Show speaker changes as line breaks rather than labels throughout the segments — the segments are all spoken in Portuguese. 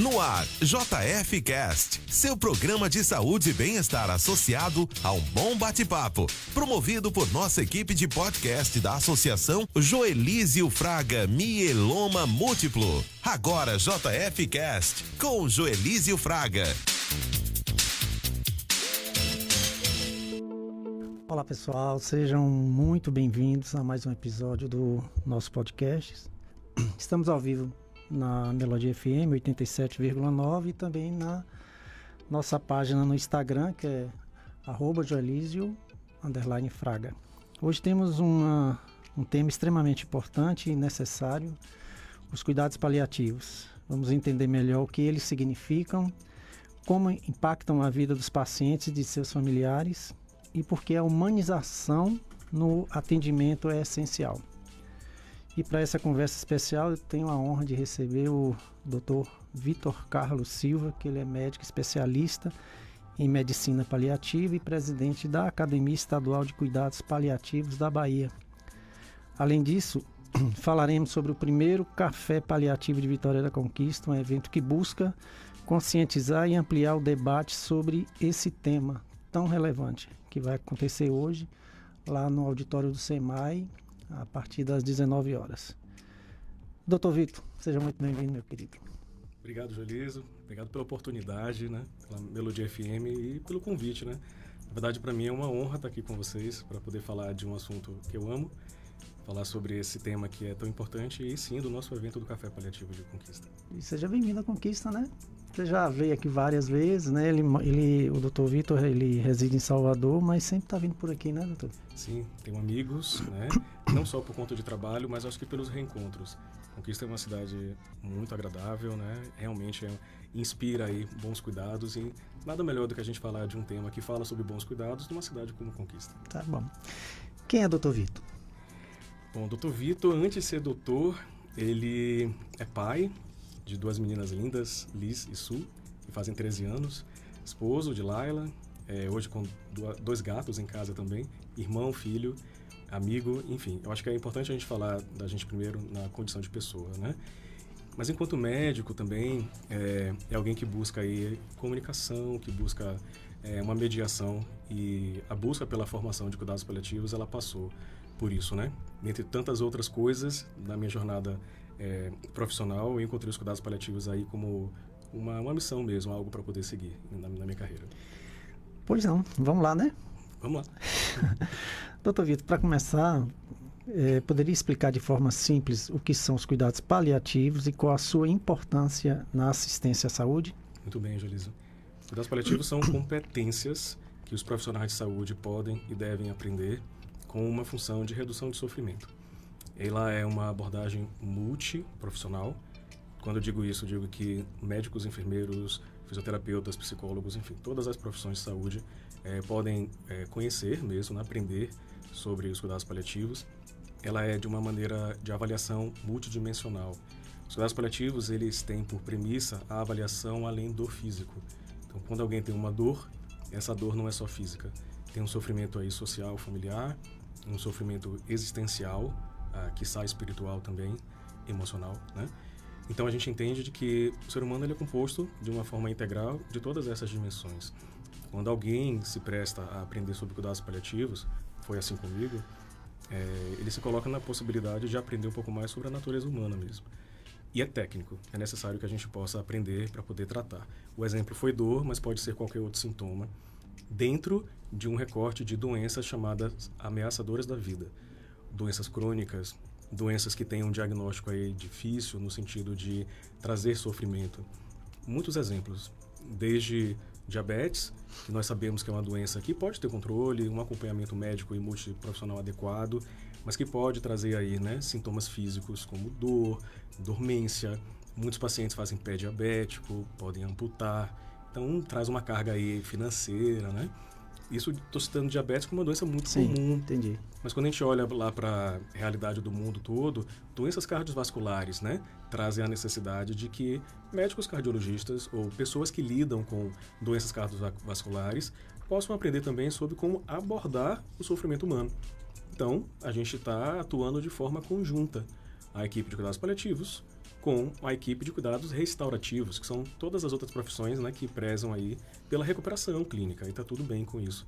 No ar, JF Cast, seu programa de saúde e bem-estar associado a um bom bate-papo, promovido por nossa equipe de podcast da Associação Joelísio Fraga Mieloma Múltiplo. Agora JF Cast, com Joelísio Fraga.
Olá pessoal, sejam muito bem-vindos a mais um episódio do nosso podcast. Estamos ao vivo na Melodia FM 87,9 e também na nossa página no Instagram, que é @joelísio_fraga. Hoje temos um tema extremamente importante e necessário, os cuidados paliativos. Vamos entender melhor o que eles significam, como impactam a vida dos pacientes e de seus familiares e por que a humanização no atendimento é essencial. E para essa conversa especial eu tenho a honra de receber o Dr. Vitor Carlos Silva, que ele é médico especialista em medicina paliativa e presidente da Academia Estadual de Cuidados Paliativos da Bahia. Além disso, falaremos sobre o primeiro Café Paliativo de Vitória da Conquista, um evento que busca conscientizar e ampliar o debate sobre esse tema tão relevante, que vai acontecer hoje lá no auditório do SEMAI, a partir das 19 horas. Doutor Vitor, seja muito bem-vindo, meu querido.
Obrigado, Joelísio. Obrigado pela oportunidade, né? Pela Melodia FM e pelo convite, né? Na verdade, para mim é uma honra estar aqui com vocês para poder falar de um assunto que eu amo, falar sobre esse tema que é tão importante e sim do nosso evento do Café Paliativo de Conquista.
E seja bem-vindo à Conquista, né? Você já veio aqui várias vezes, né? O doutor Vitor, ele reside em Salvador, mas sempre está vindo por aqui, né, doutor?
Sim, tenho amigos, né? Não só por conta de trabalho, mas acho que pelos reencontros. Conquista é uma cidade muito agradável, né? Realmente inspira aí bons cuidados e nada melhor do que a gente falar de um tema que fala sobre bons cuidados numa cidade como Conquista.
Tá bom. Quem é doutor Vitor?
Bom, doutor Vitor, antes de ser doutor, ele é pai de duas meninas lindas, Liz e Su, que fazem 13 anos, esposo de Laila, hoje com dois gatos em casa também, irmão, filho, amigo, enfim. Eu acho que é importante a gente falar da gente primeiro na condição de pessoa, né? Mas enquanto médico também, é alguém que busca aí comunicação, que busca uma mediação, e a busca pela formação de cuidados paliativos, ela passou por isso, né? Entre tantas outras coisas, na minha jornada profissional, eu encontrei os cuidados paliativos aí como uma missão mesmo, algo para poder seguir na minha carreira.
Pois não, vamos lá, né?
Vamos lá.
Doutor Vitor, para começar, poderia explicar de forma simples o que são os cuidados paliativos e qual a sua importância na assistência à saúde?
Muito bem, Joelísio. Cuidados paliativos são competências que os profissionais de saúde podem e devem aprender com uma função de redução de sofrimento. Ela é uma abordagem multiprofissional. Quando eu digo isso, eu digo que médicos, enfermeiros, fisioterapeutas, psicólogos, enfim, todas as profissões de saúde podem conhecer mesmo, aprender sobre os cuidados paliativos. Ela é de uma maneira de avaliação multidimensional. Os cuidados paliativos, eles têm por premissa a avaliação além do físico. Então, quando alguém tem uma dor, essa dor não é só física. Tem um sofrimento aí social, familiar, um sofrimento existencial, quiçá espiritual também, emocional, né? Então a gente entende de que o ser humano ele é composto de uma forma integral de todas essas dimensões. Quando alguém se presta a aprender sobre cuidados paliativos, foi assim comigo, ele se coloca na possibilidade de aprender um pouco mais sobre a natureza humana mesmo. E é técnico, é necessário que a gente possa aprender para poder tratar. O exemplo foi dor, mas pode ser qualquer outro sintoma, dentro de um recorte de doenças chamadas ameaçadoras da vida. Doenças crônicas, doenças que têm um diagnóstico aí difícil no sentido de trazer sofrimento. Muitos exemplos, desde diabetes, que nós sabemos que é uma doença que pode ter controle, um acompanhamento médico e multiprofissional adequado, mas que pode trazer aí, né, sintomas físicos como dor, dormência. Muitos pacientes fazem pé diabético, podem amputar, então traz uma carga aí financeira, né? Isso, estou citando diabetes como uma doença muito comum.
Entendi.
Mas quando a gente olha lá para a realidade do mundo todo, doenças cardiovasculares, né, trazem a necessidade de que médicos cardiologistas ou pessoas que lidam com doenças cardiovasculares possam aprender também sobre como abordar o sofrimento humano. Então, a gente está atuando de forma conjunta. A equipe de cuidados paliativos com a equipe de cuidados restaurativos, que são todas as outras profissões, né, que prezam aí pela recuperação clínica, e está tudo bem com isso.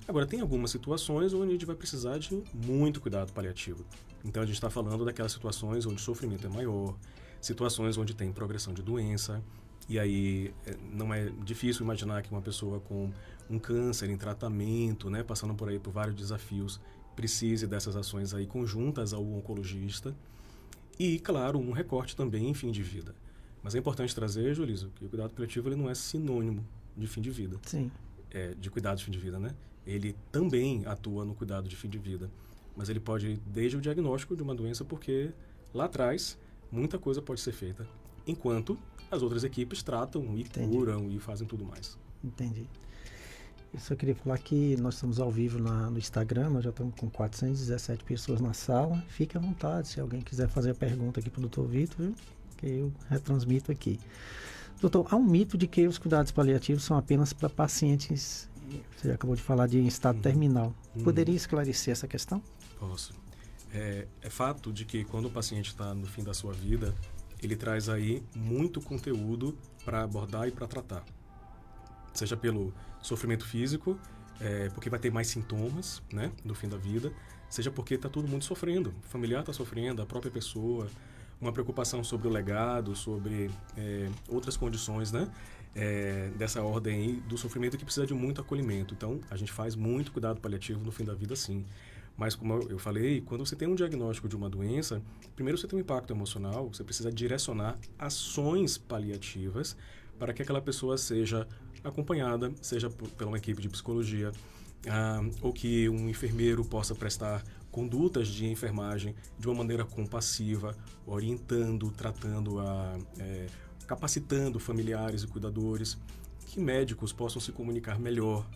Agora, tem algumas situações onde a gente vai precisar de muito cuidado paliativo. Então, a gente está falando daquelas situações onde o sofrimento é maior, situações onde tem progressão de doença, e aí não é difícil imaginar que uma pessoa com um câncer em tratamento, né, passando por aí por vários desafios, precise dessas ações aí conjuntas ao oncologista. E, claro, um recorte também em fim de vida. Mas é importante trazer, Joliso, que o cuidado paliativo ele não é sinônimo de fim de vida.
Sim.
De cuidado de fim de vida, né? Ele também atua no cuidado de fim de vida. Mas ele pode ir desde o diagnóstico de uma doença, porque lá atrás muita coisa pode ser feita. Enquanto as outras equipes tratam e curam e fazem tudo mais.
Entendi. Eu só queria falar que nós estamos ao vivo no Instagram, nós já estamos com 417 pessoas na sala. Fique à vontade, se alguém quiser fazer a pergunta aqui para o Dr. Vitor, viu? Que eu retransmito aqui. Doutor, há um mito de que os cuidados paliativos são apenas para pacientes, você acabou de falar de em estado terminal. Poderia esclarecer essa questão?
Posso. É fato de que quando o paciente está no fim da sua vida, ele traz aí muito conteúdo para abordar e para tratar. Seja pelo sofrimento físico, porque vai ter mais sintomas, né, no fim da vida, seja porque está todo mundo sofrendo, o familiar está sofrendo, a própria pessoa, uma preocupação sobre o legado, sobre outras condições, né, dessa ordem aí do sofrimento que precisa de muito acolhimento. Então, a gente faz muito cuidado paliativo no fim da vida, sim. Mas, como eu falei, quando você tem um diagnóstico de uma doença, primeiro você tem um impacto emocional, você precisa direcionar ações paliativas para que aquela pessoa seja acompanhada, seja por uma equipe de psicologia, ou que um enfermeiro possa prestar condutas de enfermagem de uma maneira compassiva, orientando, tratando, capacitando familiares e cuidadores, que médicos possam se comunicar melhor,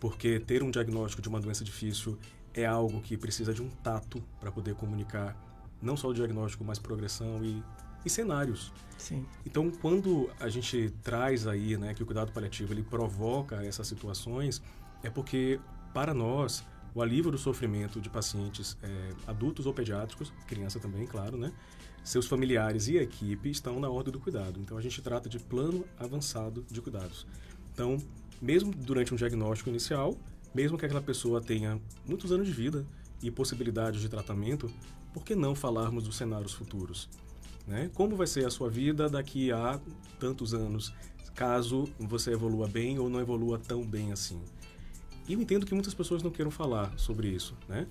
porque ter um diagnóstico de uma doença difícil é algo que precisa de um tato para poder comunicar não só o diagnóstico, mas progressão e cenários.
Sim.
Então, quando a gente traz aí, né, que o cuidado paliativo ele provoca essas situações, é porque, para nós, o alívio do sofrimento de pacientes adultos ou pediátricos, criança também, claro, né, seus familiares e a equipe estão na ordem do cuidado. Então, a gente trata de plano avançado de cuidados. Então, mesmo durante um diagnóstico inicial, mesmo que aquela pessoa tenha muitos anos de vida e possibilidades de tratamento, por que não falarmos dos cenários futuros? Né? Como vai ser a sua vida daqui a tantos anos, caso você evolua bem ou não evolua tão bem assim? E eu entendo que muitas pessoas não queiram falar sobre isso, né?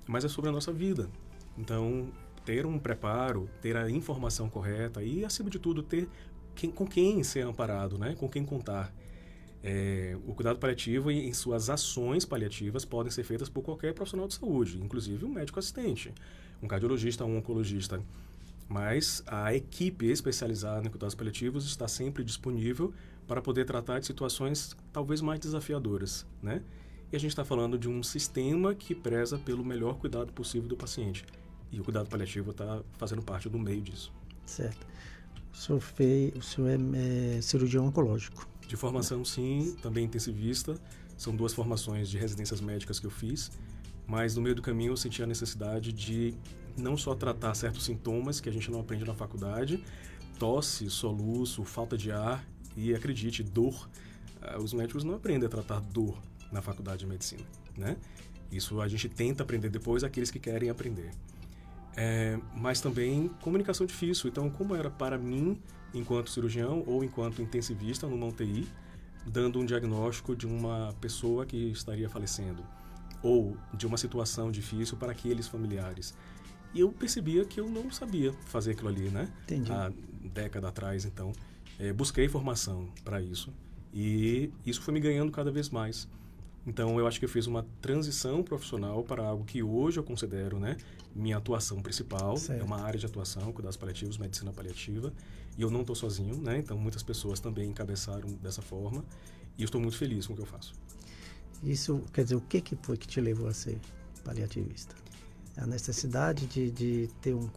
Mas é sobre a nossa vida. Então, ter um preparo, ter a informação correta e, acima de tudo, ter com quem ser amparado, né? Com quem contar. O cuidado paliativo em suas ações paliativas podem ser feitas por qualquer profissional de saúde, inclusive um médico assistente, um cardiologista, um oncologista. Mas a equipe especializada em cuidados paliativos está sempre disponível para poder tratar de situações talvez mais desafiadoras, né? E a gente está falando de um sistema que preza pelo melhor cuidado possível do paciente. E o cuidado paliativo está fazendo parte do meio disso.
Certo. O senhor é cirurgião oncológico.
De formação, sim, também intensivista. São 2 formações de residências médicas que eu fiz. Mas no meio do caminho eu senti a necessidade de não só tratar certos sintomas que a gente não aprende na faculdade, tosse, soluço, falta de ar e, acredite, dor. Os médicos não aprendem a tratar dor na faculdade de medicina, né? Isso a gente tenta aprender depois, aqueles que querem aprender. Mas também comunicação difícil. Então, como era para mim, enquanto cirurgião ou enquanto intensivista numa UTI, dando um diagnóstico de uma pessoa que estaria falecendo ou de uma situação difícil para aqueles familiares. E eu percebia que eu não sabia fazer aquilo ali, né?
Entendi.
Há década atrás, então. Busquei formação para isso e isso foi me ganhando cada vez mais. Então, eu acho que eu fiz uma transição profissional para algo que hoje eu considero, né, minha atuação principal.
Certo.
É uma área de atuação, cuidados paliativos, medicina paliativa. E eu não estou sozinho, né? Então, muitas pessoas também encabeçaram dessa forma. E eu estou muito feliz com o que eu faço.
Isso quer dizer, o que foi que te levou a ser paliativista? A necessidade de ter um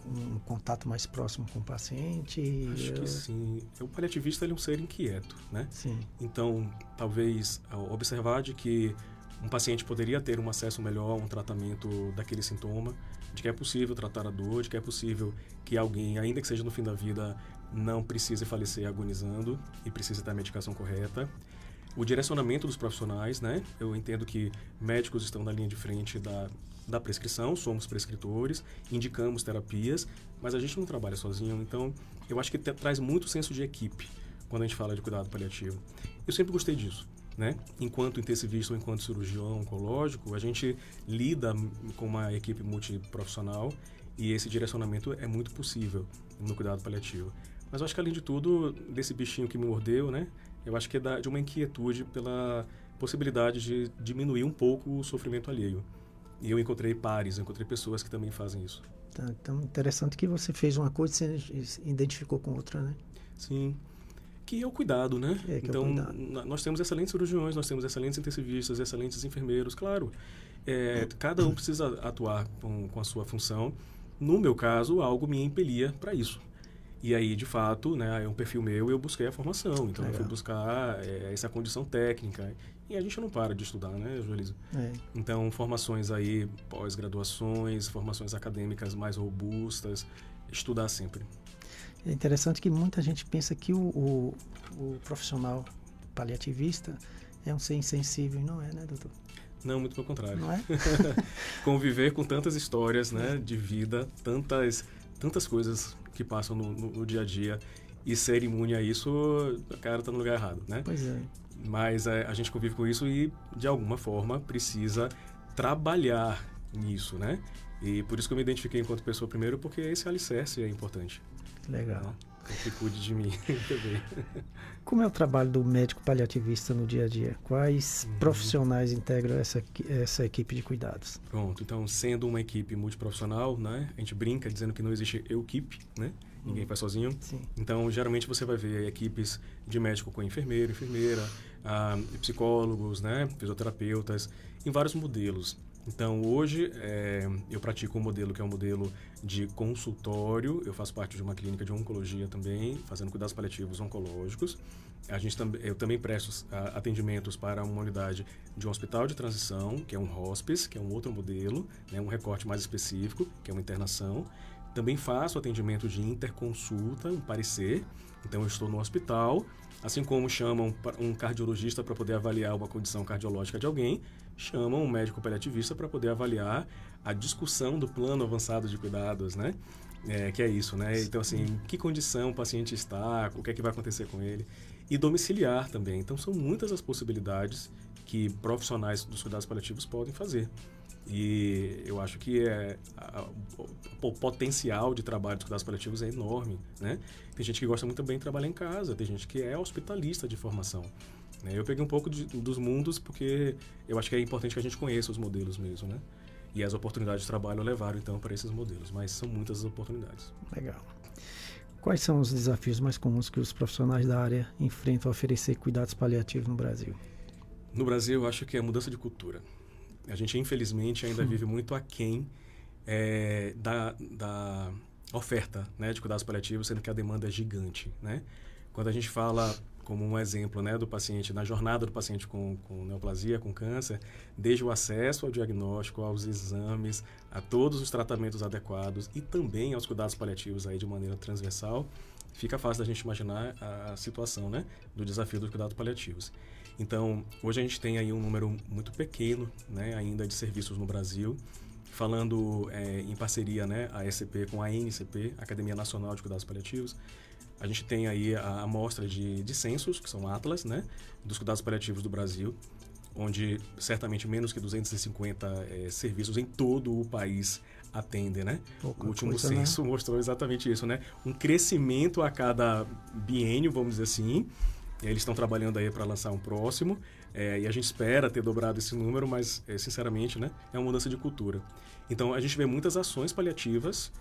contato mais próximo com o paciente?
Acho que sim. O paliativista ele é um ser inquieto, né?
Sim.
Então, talvez, ao observar de que um paciente poderia ter um acesso melhor a um tratamento daquele sintoma, de que é possível tratar a dor, de que é possível que alguém, ainda que seja no fim da vida, não precise falecer agonizando e precise ter a medicação correta. O direcionamento dos profissionais, né? Eu entendo que médicos estão na linha de frente da prescrição, somos prescritores, indicamos terapias, mas a gente não trabalha sozinho, então eu acho que traz muito senso de equipe quando a gente fala de cuidado paliativo. Eu sempre gostei disso, né? Enquanto intensivista ou enquanto cirurgião oncológico, a gente lida com uma equipe multiprofissional e esse direcionamento é muito possível no cuidado paliativo. Mas eu acho que, além de tudo, desse bichinho que me mordeu, né? Eu acho que é de uma inquietude pela possibilidade de diminuir um pouco o sofrimento alheio. E eu encontrei pares, encontrei pessoas que também fazem isso.
Tá, então, interessante que você fez uma coisa e você identificou com outra, né?
Sim. Que é o cuidado, né? Então, nós temos excelentes cirurgiões, nós temos excelentes intensivistas, excelentes enfermeiros, claro. Cada um precisa atuar com a sua função. No meu caso, algo me impelia para isso. E aí, de fato, né, é um perfil meu, eu busquei a formação. Então, eu fui buscar essa condição técnica. E a gente não para de estudar, né, Joelisa? Então, formações aí, pós-graduações, formações acadêmicas mais robustas, estudar sempre.
É interessante que muita gente pensa que o profissional paliativista é um ser insensível, e não é, né, doutor?
Não, muito pelo contrário.
Não é?
Conviver com tantas histórias, né, de vida, tantas coisas que passam no dia a dia, e ser imune a isso, o cara tá no lugar errado, né?
Pois é.
Mas a gente convive com isso e, de alguma forma, precisa trabalhar nisso, né? E por isso que eu me identifiquei enquanto pessoa primeiro, porque esse alicerce é importante.
Legal.
Que cuide de mim também.
Como é o trabalho do médico paliativista no dia a dia? Quais profissionais integram essa equipe de cuidados?
Pronto, então, sendo uma equipe multiprofissional, né? A gente brinca dizendo que não existe eu-equipe, né? Ninguém faz sozinho.
Sim.
Então, geralmente você vai ver equipes de médico com enfermeiro, enfermeira, psicólogos, né? Fisioterapeutas, em vários modelos. Então, hoje, eu pratico um modelo que é um modelo de consultório. Eu faço parte de uma clínica de oncologia também, fazendo cuidados paliativos oncológicos. Eu também presto atendimentos para uma unidade de um hospital de transição, que é um hospice, que é um outro modelo, né, um recorte mais específico, que é uma internação. Também faço atendimento de interconsulta, um parecer. Então, eu estou no hospital, assim como chamam um cardiologista para poder avaliar uma condição cardiológica de alguém, chamam um médico paliativista para poder avaliar a discussão do plano avançado de cuidados, né? Que é isso, né? Então, assim, que condição o paciente está, o que é que vai acontecer com ele. E domiciliar também. Então, são muitas as possibilidades que profissionais dos cuidados paliativos podem fazer. E eu acho que o potencial de trabalho dos cuidados paliativos é enorme, né? Tem gente que gosta muito bem de trabalhar em casa, tem gente que é hospitalista de formação. Eu peguei um pouco dos mundos porque eu acho que é importante que a gente conheça os modelos mesmo, né? E as oportunidades de trabalho levaram, então, para esses modelos. Mas são muitas as oportunidades.
Legal. Quais são os desafios mais comuns que os profissionais da área enfrentam ao oferecer cuidados paliativos no Brasil?
No Brasil, eu acho que é a mudança de cultura. A gente, infelizmente, ainda vive muito aquém da oferta, né, de cuidados paliativos, sendo que a demanda é gigante, né? Quando a gente fala, como um exemplo, né, do paciente, na jornada do paciente com neoplasia, com câncer, desde o acesso ao diagnóstico, aos exames, a todos os tratamentos adequados e também aos cuidados paliativos aí de maneira transversal, fica fácil da gente imaginar a situação, né, do desafio dos cuidados paliativos. Então, hoje a gente tem aí um número muito pequeno, né, ainda de serviços no Brasil, falando em parceria, né, a ECP com a ANCP, Academia Nacional de Cuidados Paliativos. A gente tem aí a amostra de censos, que são atlas, né, dos cuidados paliativos do Brasil, onde certamente menos que 250 serviços em todo o país atendem, né? O último censo mostrou exatamente isso, né? Um crescimento a cada biênio, vamos dizer assim. Eles estão trabalhando aí para lançar um próximo, e a gente espera ter dobrado esse número, mas, sinceramente, né, é uma mudança de cultura. Então, a gente vê muitas ações paliativas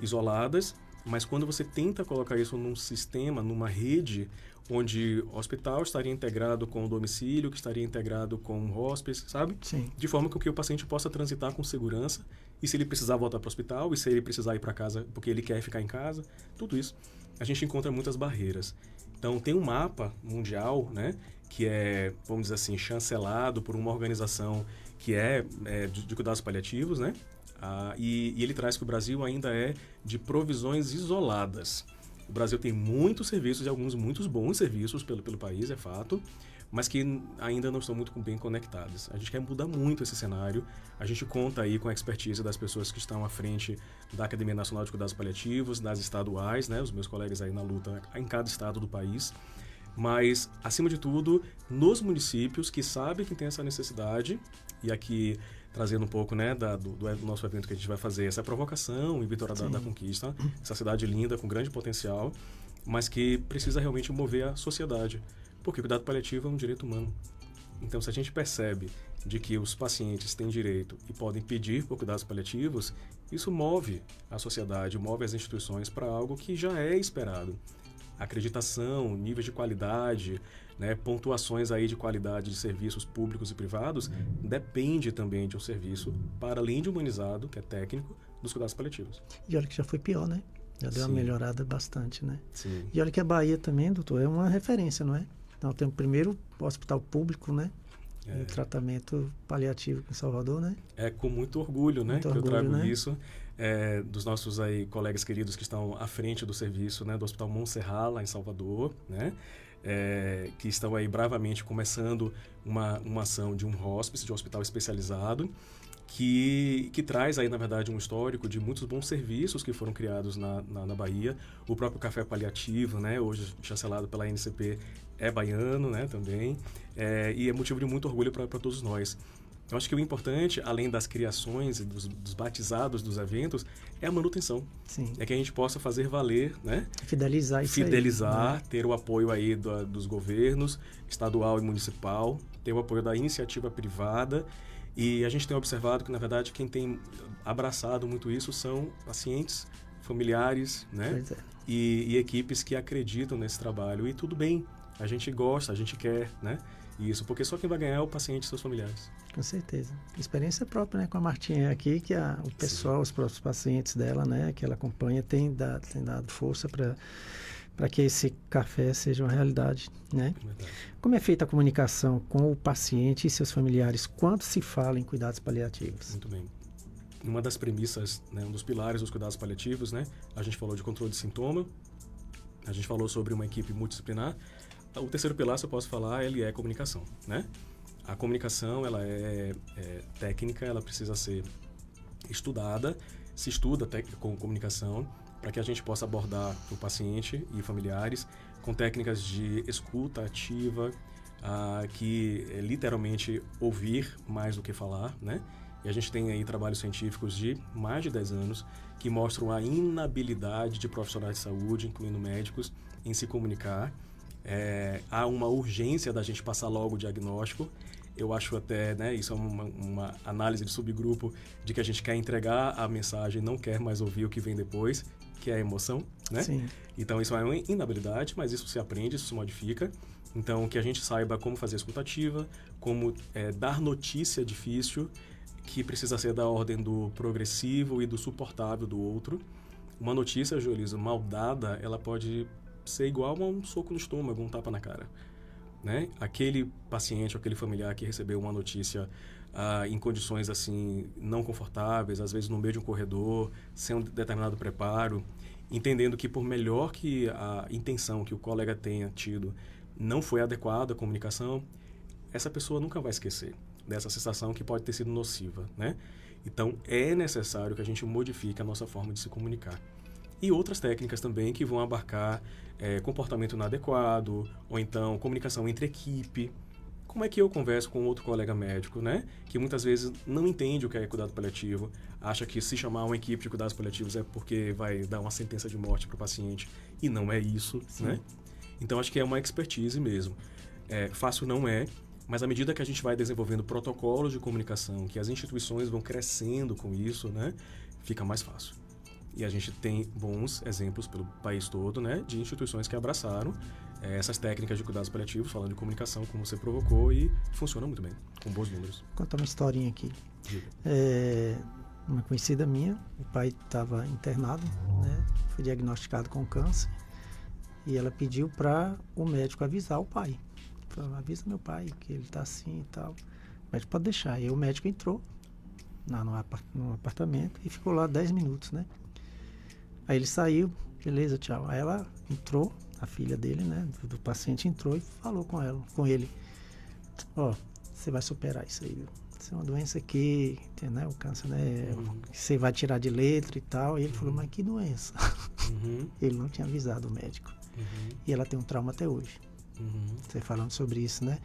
isoladas, mas quando você tenta colocar isso num sistema, numa rede, onde o hospital estaria integrado com o domicílio, que estaria integrado com o hospice, sabe?
Sim.
De forma que o paciente possa transitar com segurança, e se ele precisar voltar para o hospital, e se ele precisar ir para casa porque ele quer ficar em casa, tudo isso. A gente encontra muitas barreiras. Então, tem um mapa mundial, né, que é, vamos dizer assim, chancelado por uma organização que é de cuidados paliativos, né? E ele traz que o Brasil ainda é de provisões isoladas. O Brasil tem muitos serviços e alguns muitos bons serviços pelo país, é fato, mas que ainda não estão muito bem conectados. A gente quer mudar muito esse cenário. A gente conta aí com a expertise das pessoas que estão à frente da Academia Nacional de Cuidados Paliativos, das estaduais, né? Os meus colegas aí na luta em cada estado do país. Mas, acima de tudo, nos municípios que sabem que tem essa necessidade, e aqui trazendo um pouco, né, do nosso evento que a gente vai fazer, essa provocação em Vitória da Conquista, essa cidade linda, com grande potencial, mas que precisa realmente mover a sociedade. Porque o cuidado paliativo é um direito humano. Então, se a gente percebe de que os pacientes têm direito e podem pedir por cuidados paliativos, isso move a sociedade, move as instituições para algo que já é esperado. Acreditação, níveis de qualidade, né, pontuações aí de qualidade de serviços públicos e privados, depende também de um serviço, para além de humanizado, que é técnico, dos cuidados paliativos.
E olha que já foi pior, né? Já deu uma melhorada bastante, né?
Sim.
E olha que a Bahia também, doutor, é uma referência, não é? Então, tem o primeiro hospital público, né? Em tratamento paliativo em Salvador, né?
É com muito orgulho, né?
Muito
que
orgulho,
eu trago
né?
isso. Dos nossos aí colegas queridos que estão à frente do serviço, né? Do Hospital Montserrat, lá em Salvador, né? Que estão aí bravamente começando uma ação de um hospice, de um hospital especializado, que traz aí, na verdade, um histórico de muitos bons serviços que foram criados na Bahia. O próprio café paliativo, né, hoje chancelado pela NCP, é baiano, né, também, e é motivo de muito orgulho para todos nós. Eu acho que o importante, além das criações e dos batizados dos eventos, é a manutenção.
Sim.
É que a gente possa fazer valer, né?
Fidelizar isso
Fidelizar,
aí, né?
ter o apoio aí dos governos, estadual e municipal, ter o apoio da iniciativa privada. E a gente tem observado que, na verdade, quem tem abraçado muito isso são pacientes, familiares, né?
Pois é.
E equipes que acreditam nesse trabalho. E tudo bem, a gente gosta, a gente quer, né? Isso, porque só quem vai ganhar é o paciente e seus familiares.
Com certeza. Experiência própria, né? Com a Martinha aqui, que o pessoal, Sim. Os próprios pacientes dela, né? Que ela acompanha, tem dado força para que esse café seja uma realidade, né?
Verdade.
Como é feita a comunicação com o paciente e seus familiares quando se fala em cuidados paliativos?
Muito bem. Uma das premissas, né, um dos pilares dos cuidados paliativos, né? A gente falou de controle de sintoma, a gente falou sobre uma equipe multidisciplinar. O terceiro pilar, se eu posso falar, ele é comunicação, né? A comunicação, ela é técnica, ela precisa ser estudada, se estuda com comunicação, para que a gente possa abordar o paciente e familiares com técnicas de escuta ativa, que é literalmente ouvir mais do que falar, né? E a gente tem aí trabalhos científicos de mais de 10 anos que mostram a inabilidade de profissionais de saúde, incluindo médicos, em se comunicar. Há uma urgência da gente passar logo o diagnóstico. Eu acho até, né, isso é uma análise de subgrupo de que a gente quer entregar a mensagem, não quer mais ouvir o que vem depois, que é a emoção, né?
Sim.
Então, isso é uma inabilidade, mas isso se aprende, isso se modifica. Então, que a gente saiba como fazer a escuta ativa, como dar notícia difícil, que precisa ser da ordem do progressivo e do suportável do outro. Uma notícia, Joelisa, mal dada, ela pode ser igual a um soco no estômago, um tapa na cara, né? Aquele paciente ou aquele familiar que recebeu uma notícia em condições assim não confortáveis, às vezes no meio de um corredor, sem um determinado preparo, entendendo que por melhor que a intenção que o colega tenha tido não foi adequada a comunicação, essa pessoa nunca vai esquecer dessa sensação que pode ter sido nociva, né? Então é necessário que a gente modifique a nossa forma de se comunicar. E outras técnicas também que vão abarcar comportamento inadequado, ou então comunicação entre equipe. Como é que eu converso com outro colega médico, né? Que muitas vezes não entende o que é cuidado paliativo, acha que se chamar uma equipe de cuidados paliativos é porque vai dar uma sentença de morte para o paciente, e não é isso,
Sim.
né? Então acho que é uma expertise mesmo. Fácil não é, mas à medida que a gente vai desenvolvendo protocolos de comunicação, que as instituições vão crescendo com isso, né? Fica mais fácil. E a gente tem bons exemplos pelo país todo, né, de instituições que abraçaram essas técnicas de cuidados paliativos, falando de comunicação, como você provocou, e funciona muito bem, com bons números.
Vou contar uma historinha aqui. Uma conhecida minha, o pai estava internado, né, foi diagnosticado com câncer, E ela pediu para o médico avisar o pai. Falou, avisa meu pai que ele está assim e tal. O médico pode deixar. E o médico entrou no apartamento e ficou lá 10 minutos, né? Aí ele saiu, beleza, tchau. Aí ela entrou, a filha dele, né, do paciente entrou e falou com ele. Ó, você vai superar isso aí, viu? Isso é uma doença que, né, o câncer, né, você vai tirar de letra e tal. E ele falou, mas que doença? Ele não tinha avisado o médico. E ela tem um trauma até hoje. Você falando sobre isso, né?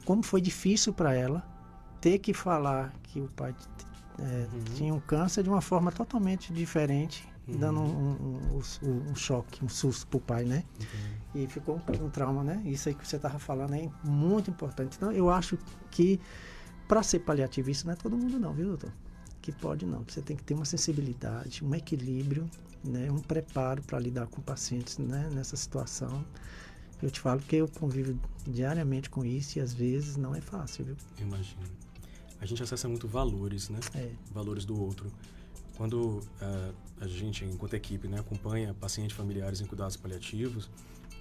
Como foi difícil para ela ter que falar que o pai tinha um câncer de uma forma totalmente diferente, dando um choque, um susto pro pai, né? E ficou um trauma, né? Isso aí que você estava falando é muito importante. Então, eu acho que para ser paliativo, isso não é todo mundo não, viu, doutor? Que pode não. Você tem que ter uma sensibilidade, um equilíbrio, né? Um preparo para lidar com pacientes, né? Nessa situação. Eu te falo que eu convivo diariamente com isso e às vezes não é fácil, viu?
Imagino. A gente acessa muito valores, né? Valores do outro. Quando a gente, enquanto equipe, né, acompanha pacientes familiares em cuidados paliativos,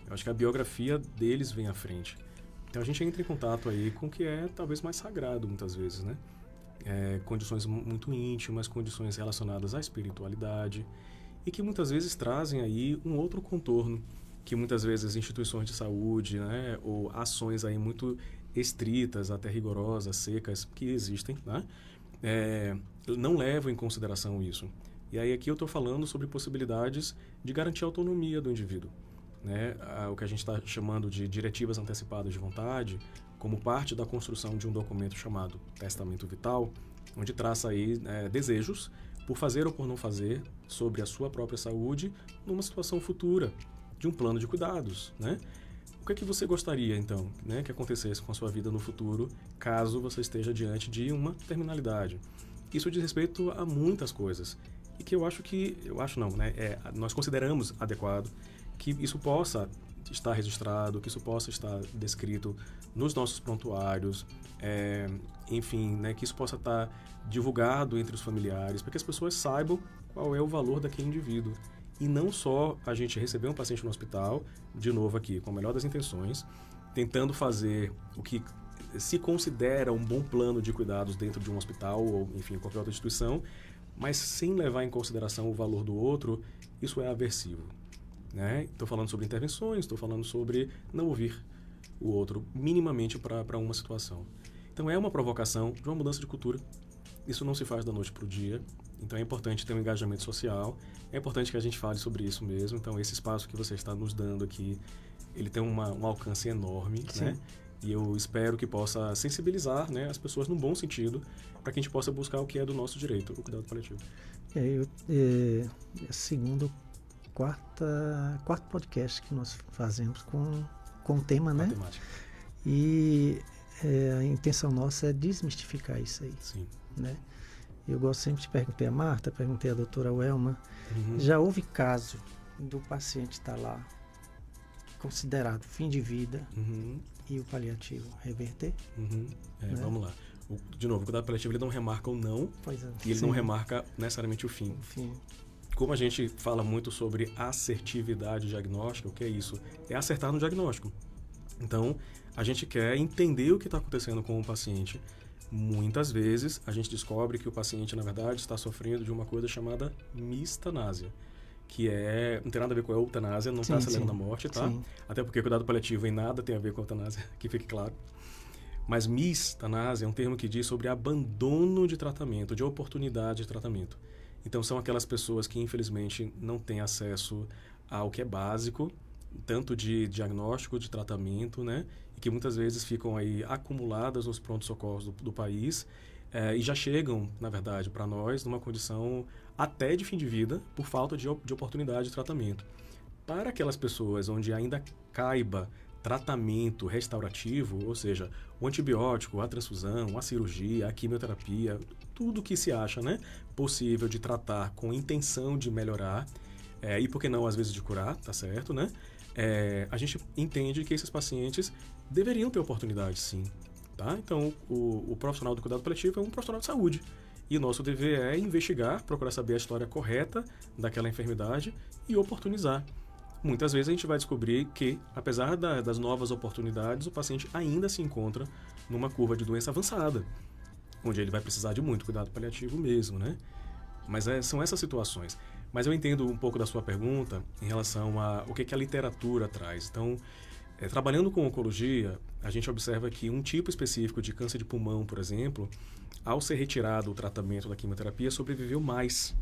eu acho que a biografia deles vem à frente. Então a gente entra em contato aí com o que é talvez mais sagrado muitas vezes, né? Condições muito íntimas, condições relacionadas à espiritualidade e que muitas vezes trazem aí um outro contorno que muitas vezes as instituições de saúde, né, ou ações aí muito estritas, até rigorosas, secas, que existem, né, não levam em consideração isso. E aí aqui eu estou falando sobre possibilidades de garantir a autonomia do indivíduo, né, o que a gente está chamando de diretivas antecipadas de vontade, como parte da construção de um documento chamado Testamento Vital, onde traça aí desejos por fazer ou por não fazer sobre a sua própria saúde numa situação futura, de um plano de cuidados, né? O que é que você gostaria, então, né, que acontecesse com a sua vida no futuro, caso você esteja diante de uma terminalidade? Isso diz respeito a muitas coisas. E que nós consideramos adequado que isso possa estar registrado, que isso possa estar descrito nos nossos prontuários, enfim, né, que isso possa estar divulgado entre os familiares, para que as pessoas saibam qual é o valor daquele indivíduo. E não só a gente receber um paciente no hospital, de novo aqui, com a melhor das intenções, tentando fazer o que se considera um bom plano de cuidados dentro de um hospital ou, enfim, qualquer outra instituição, mas sem levar em consideração o valor do outro, isso é aversivo, né? Estou falando sobre intervenções, estou falando sobre não ouvir o outro minimamente para uma situação. Então é uma provocação de uma mudança de cultura. Isso não se faz da noite para o dia. Então é importante ter um engajamento social, é importante que a gente fale sobre isso mesmo. Então esse espaço que você está nos dando aqui, ele tem um alcance enorme, né? E eu espero que possa sensibilizar, né, as pessoas num bom sentido, para que a gente possa buscar o que é do nosso direito, o cuidado paliativo.
Quarto podcast que nós fazemos com o tema, né?
Matemática.
E a intenção nossa é desmistificar isso aí.
Sim.
Né? Eu gosto sempre de perguntar a Marta, perguntei à doutora Welma, já houve caso do paciente estar lá considerado fim de vida e o paliativo reverter? Né?
Vamos lá. De novo, o cuidado paliativo ele não remarca o não, e ele não remarca necessariamente o fim. Como a gente fala muito sobre assertividade diagnóstica, o que é isso? É acertar no diagnóstico. Então, a gente quer entender o que está acontecendo com o paciente. Muitas vezes, a gente descobre que o paciente, na verdade, está sofrendo de uma coisa chamada mistanásia, que não tem nada a ver com a eutanásia, não está acelerando a morte, tá? Sim. Até porque o cuidado paliativo em nada tem a ver com a eutanásia, que fique claro. Mas mistanásia é um termo que diz sobre abandono de tratamento, de oportunidade de tratamento. Então, são aquelas pessoas que, infelizmente, não têm acesso ao que é básico, tanto de diagnóstico, de tratamento, né? E que muitas vezes ficam aí acumuladas nos prontos-socorros do país e já chegam, na verdade, para nós numa condição até de fim de vida por falta de oportunidade de tratamento. Para aquelas pessoas onde ainda caiba tratamento restaurativo, ou seja, o antibiótico, a transfusão, a cirurgia, a quimioterapia, tudo que se acha, né, possível de tratar com intenção de melhorar, e por que não, às vezes, de curar, tá certo, né? A gente entende que esses pacientes deveriam ter oportunidade, sim. Tá? Então, o profissional do cuidado paliativo é um profissional de saúde. E o nosso dever é investigar, procurar saber a história correta daquela enfermidade e oportunizar. muitas vezes a gente vai descobrir que, apesar das novas oportunidades, o paciente ainda se encontra numa curva de doença avançada, onde ele vai precisar de muito cuidado paliativo mesmo, né? Mas são essas situações. Mas eu entendo um pouco da sua pergunta em relação a o que a literatura traz. Então, trabalhando com oncologia, a gente observa que um tipo específico de câncer de pulmão, por exemplo, ao ser retirado o tratamento da quimioterapia, sobreviveu mais.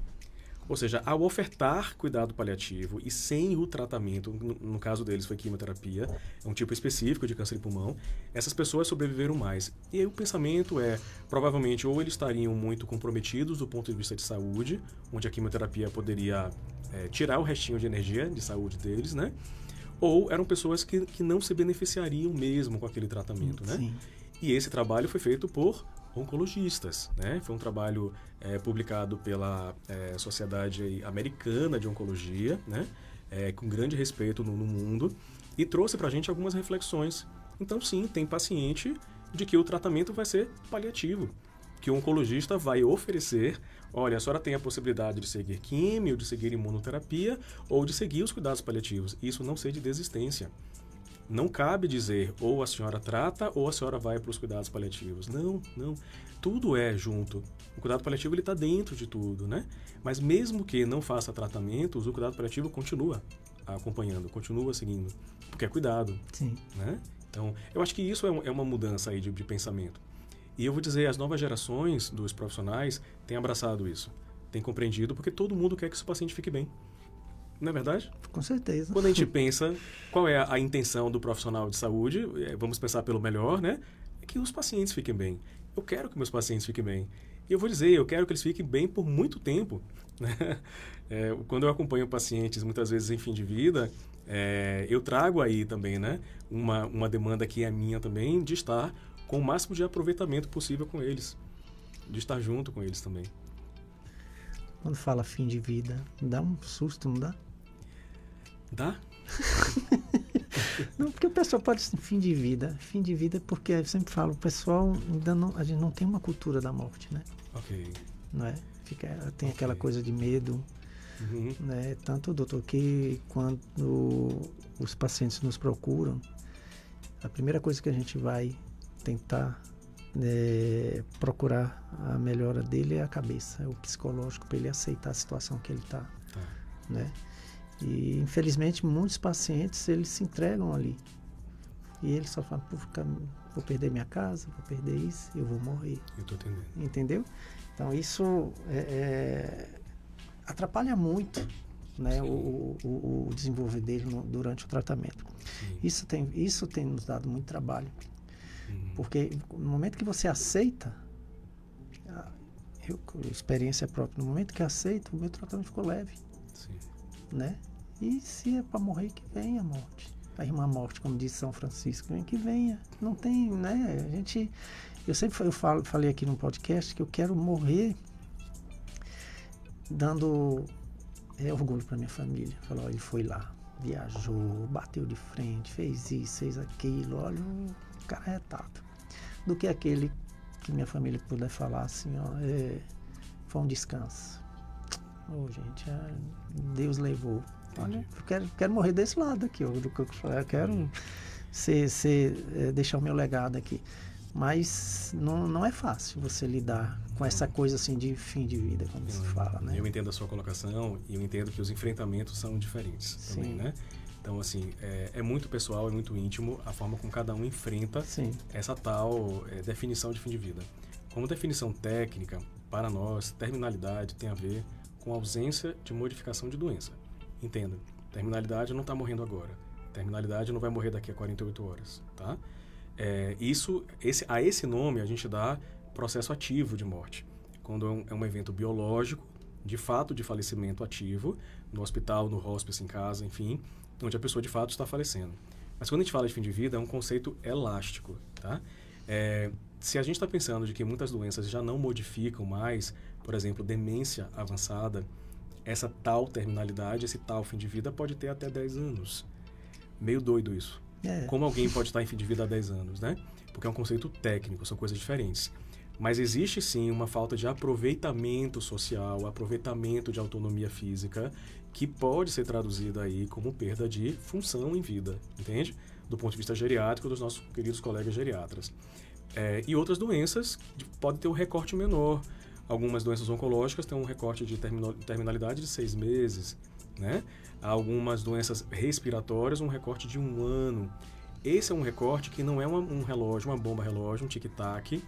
Ou seja, ao ofertar cuidado paliativo e sem o tratamento, no caso deles foi quimioterapia, é um tipo específico de câncer de pulmão, essas pessoas sobreviveram mais. E aí o pensamento provavelmente, ou eles estariam muito comprometidos do ponto de vista de saúde, onde a quimioterapia poderia tirar o restinho de energia de saúde deles, né? Ou eram pessoas que não se beneficiariam mesmo com aquele tratamento, né?
Sim.
E esse trabalho foi feito por oncologistas, né? Foi um trabalho publicado pela Sociedade Americana de Oncologia, né? Com grande respeito no mundo, e trouxe para a gente algumas reflexões. Então, sim, tem paciente de que o tratamento vai ser paliativo, que o oncologista vai oferecer: olha, a senhora tem a possibilidade de seguir químio, de seguir imunoterapia ou de seguir os cuidados paliativos. Isso não ser de desistência. Não cabe dizer ou a senhora trata ou a senhora vai para os cuidados paliativos. Não. Tudo é junto. O cuidado paliativo está dentro de tudo, né? Mas mesmo que não faça tratamentos, o cuidado paliativo continua acompanhando, continua seguindo, porque é cuidado.
Sim.
Né? Então, eu acho que isso é uma mudança aí de pensamento. E eu vou dizer, as novas gerações dos profissionais têm abraçado isso, têm compreendido, porque todo mundo quer que seu paciente fique bem. Não é verdade?
Com certeza.
Quando a gente pensa qual é a intenção do profissional de saúde, vamos pensar pelo melhor, né? É que os pacientes fiquem bem. Eu quero que meus pacientes fiquem bem. E eu vou dizer, eu quero que eles fiquem bem por muito tempo. Né? Quando eu acompanho pacientes, muitas vezes em fim de vida, eu trago aí também, né? Uma demanda que é minha também, de estar com o máximo de aproveitamento possível com eles. De estar junto com eles também.
Quando fala fim de vida, dá um susto, não dá?
Dá?
Não, porque o pessoal pode dizer fim de vida. Fim de vida porque eu sempre falo, o pessoal ainda não, a gente não tem uma cultura da morte, né?
Ok.
Não é? Tem aquela coisa de medo, né? Tanto o doutor que quando os pacientes nos procuram, a primeira coisa que a gente vai tentar procurar a melhora dele é a cabeça, é o psicológico, para ele aceitar a situação que ele está, né? E infelizmente muitos pacientes eles se entregam ali e eles só falam: vou perder minha casa, vou perder isso, eu vou morrer.
Eu tô entendendo.
Entendeu? Então isso atrapalha muito, né, o desenvolver dele durante o tratamento. Isso tem nos dado muito trabalho. Porque no momento que você aceita, experiência própria, no momento que aceita, o meu tratamento ficou leve.
Sim.
Né? E se é para morrer, que venha a morte. A irmã morte, como diz São Francisco, que venha. Não tem, né? Eu falei aqui no podcast que eu quero morrer dando orgulho para minha família. Falou: ele foi lá, viajou, bateu de frente, fez isso, fez aquilo. Olha, o cara é retado. Do que aquele que minha família puder falar assim, foi um descanso. Gente, Deus levou. Olha, eu quero morrer desse lado aqui, do que eu quero deixar o meu legado aqui. Mas não é fácil você lidar com essa coisa assim de fim de vida, como se fala, né?
Eu entendo a sua colocação e eu entendo que os enfrentamentos são diferentes também, né? Então, assim, é muito pessoal, é muito íntimo a forma como cada um enfrenta essa tal definição de fim de vida. Como definição técnica, para nós, terminalidade tem a ver com ausência de modificação de doença. Entenda, terminalidade não está morrendo agora. Terminalidade não vai morrer daqui a 48 horas, tá? A esse nome a gente dá processo ativo de morte. Quando é um evento biológico, de fato de falecimento ativo, no hospital, no hospice, em casa, enfim, onde a pessoa de fato está falecendo. Mas quando a gente fala de fim de vida, é um conceito elástico, tá? Se a gente está pensando de que muitas doenças já não modificam mais, por exemplo, demência avançada, essa tal terminalidade, esse tal fim de vida pode ter até 10 anos. Meio doido isso. Como alguém pode estar em fim de vida há 10 anos, né? Porque é um conceito técnico, são coisas diferentes. Mas existe sim uma falta de aproveitamento social, aproveitamento de autonomia física, que pode ser traduzida aí como perda de função em vida, entende? Do ponto de vista geriátrico dos nossos queridos colegas geriatras. E outras doenças podem ter um recorte menor. Algumas doenças oncológicas têm um recorte de terminalidade de 6 meses, né? Algumas doenças respiratórias, um recorte de 1 ano. Esse é um recorte que não é um relógio, uma bomba relógio, um tic-tac,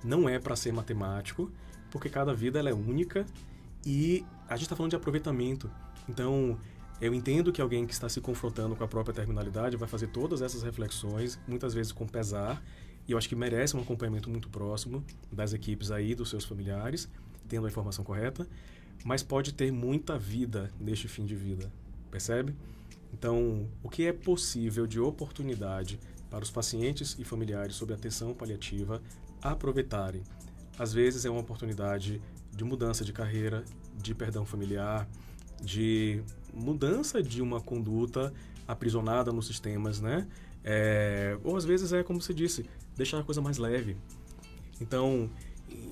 não é para ser matemático, porque cada vida ela é única e a gente está falando de aproveitamento. Então, eu entendo que alguém que está se confrontando com a própria terminalidade vai fazer todas essas reflexões, muitas vezes com pesar, e eu acho que merece um acompanhamento muito próximo das equipes aí, dos seus familiares, tendo a informação correta, mas pode ter muita vida neste fim de vida, percebe? Então, o que é possível de oportunidade para os pacientes e familiares sob atenção paliativa aproveitarem? Às vezes é uma oportunidade de mudança de carreira, de perdão familiar, de mudança de uma conduta aprisionada nos sistemas, né? Ou às vezes é, como você disse, deixar a coisa mais leve. Então,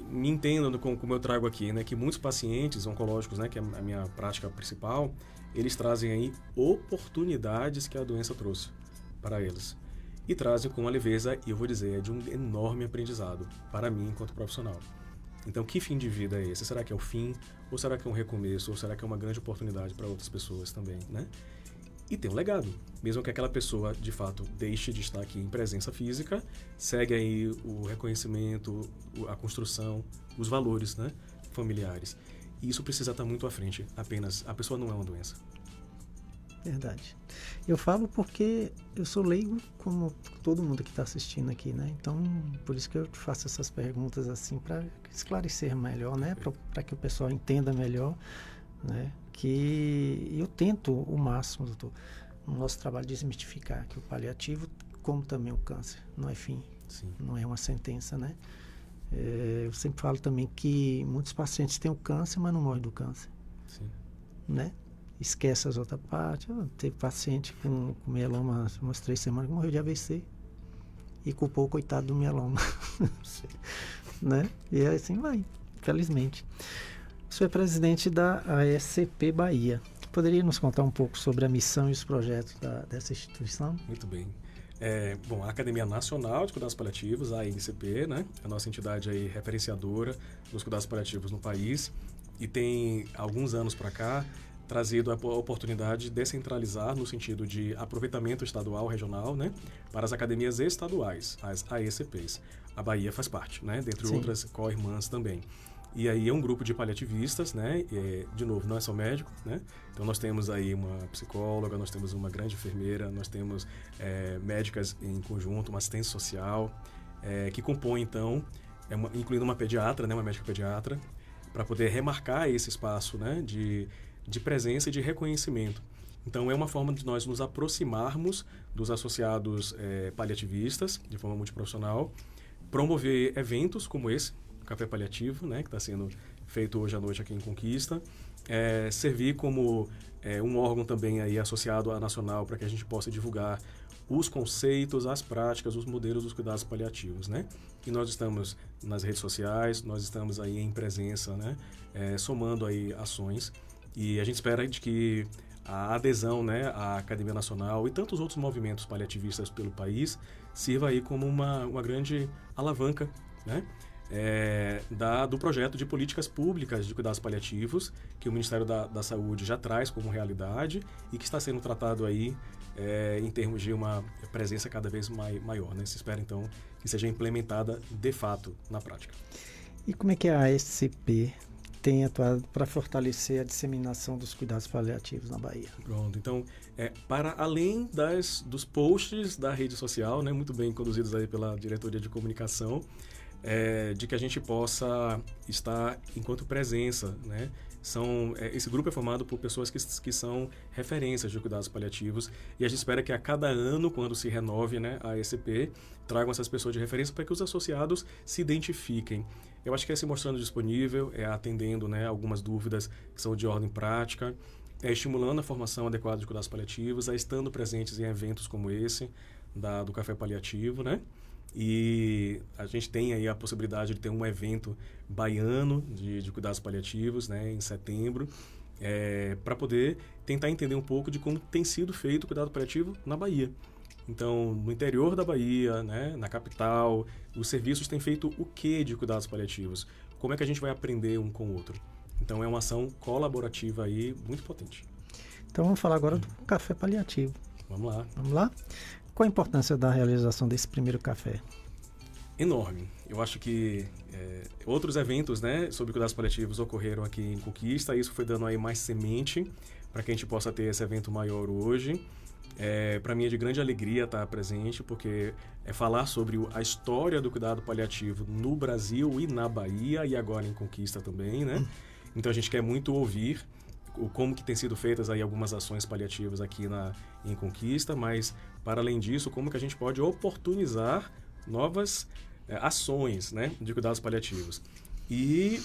me entendam como eu trago aqui, né? Que muitos pacientes oncológicos, né? Que é a minha prática principal, eles trazem aí oportunidades que a doença trouxe para eles. E trazem com uma leveza, e eu vou dizer, é de um enorme aprendizado para mim enquanto profissional. Então, que fim de vida é esse? Será que é o fim? Ou será que é um recomeço? Ou será que é uma grande oportunidade para outras pessoas também, né? E tem um legado. Mesmo que aquela pessoa, de fato, deixe de estar aqui em presença física, segue aí o reconhecimento, a construção, os valores, né, familiares. E isso precisa estar muito à frente. Apenas, a pessoa não é uma doença.
Verdade. Eu falo porque eu sou leigo, como todo mundo que está assistindo aqui, né? Então, por isso que eu te faço essas perguntas assim, para esclarecer melhor, né? Para que o pessoal entenda melhor, né? Que eu tento o máximo, doutor, no nosso trabalho, desmistificar que o paliativo, como também o câncer, não é fim,
Sim.
Não é uma sentença, né? Eu sempre falo também que muitos pacientes têm o câncer, mas não morrem do câncer.
Sim.
Né? Esquece as outras partes. Teve paciente com mieloma umas 3 semanas que morreu de AVC e culpou o coitado do mieloma. Né? E assim vai, infelizmente. O senhor é presidente da ASCP Bahia. Poderia nos contar um pouco sobre a missão e os projetos dessa instituição?
Muito bem. Bom, a Academia Nacional de Cuidados Paliativos, a ANCP, né? A nossa entidade aí referenciadora dos cuidados paliativos no país, e tem, alguns anos para cá, trazido a oportunidade de descentralizar no sentido de aproveitamento estadual, regional, né? Para as academias estaduais, as AECPs. A Bahia faz parte, né? Dentre
Sim.
outras co-irmãs também. E aí é um grupo de paliativistas, né? De novo, não é só médico, né? Então nós temos aí uma psicóloga, nós temos uma grande enfermeira, nós temos médicas em conjunto, uma assistente social, que compõe então, incluindo uma pediatra, né? Uma médica pediatra, para poder remarcar esse espaço, né? De presença e de reconhecimento. Então é uma forma de nós nos aproximarmos dos associados paliativistas, de forma multiprofissional, promover eventos como esse, Café Paliativo, né, que está sendo feito hoje à noite aqui em Conquista, servir como um órgão também aí associado à Nacional para que a gente possa divulgar os conceitos, as práticas, os modelos dos cuidados paliativos, né? E nós estamos nas redes sociais, nós estamos aí em presença, né, somando aí ações, e a gente espera de que a adesão, né, à Academia Nacional e tantos outros movimentos paliativistas pelo país sirva aí como uma grande alavanca, né? Do projeto de políticas públicas de cuidados paliativos que o Ministério da Saúde já traz como realidade e que está sendo tratado aí em termos de uma presença cada vez maior, né? Se espera então que seja implementada de fato na prática.
E como é que a ASCP tem atuado para fortalecer a disseminação dos cuidados paliativos na Bahia?
Pronto, então, para além dos posts da rede social, né, muito bem conduzidos aí pela diretoria de comunicação, de que a gente possa estar enquanto presença, né? Esse grupo é formado por pessoas que são referências de cuidados paliativos, e a gente espera que a cada ano, quando se renove, né, a ASCP, tragam essas pessoas de referência para que os associados se identifiquem. Eu acho que se mostrando disponível, atendendo, né, algumas dúvidas que são de ordem prática, estimulando a formação adequada de cuidados paliativos, estando presentes em eventos como esse, do Café Paliativo, né? E a gente tem aí a possibilidade de ter um evento baiano de cuidados paliativos, né, em setembro, para poder tentar entender um pouco de como tem sido feito o cuidado paliativo na Bahia. Então, no interior da Bahia, né, na capital, os serviços têm feito o que de cuidados paliativos? Como é que a gente vai aprender um com o outro? Então, é uma ação colaborativa aí muito potente.
Então, vamos falar agora do café paliativo.
Vamos lá.
Vamos lá? Qual a importância da realização desse primeiro café?
Enorme. Eu acho que outros eventos, né, sobre cuidados paliativos ocorreram aqui em Conquista. Isso foi dando aí mais semente para que a gente possa ter esse evento maior hoje. Para mim é de grande alegria estar presente, porque é falar sobre a história do cuidado paliativo no Brasil e na Bahia, e agora em Conquista também, né? Então a gente quer muito ouvir como que tem sido feitas aí algumas ações paliativas aqui em Conquista, mas para além disso, como que a gente pode oportunizar novas ações, né, de cuidados paliativos. E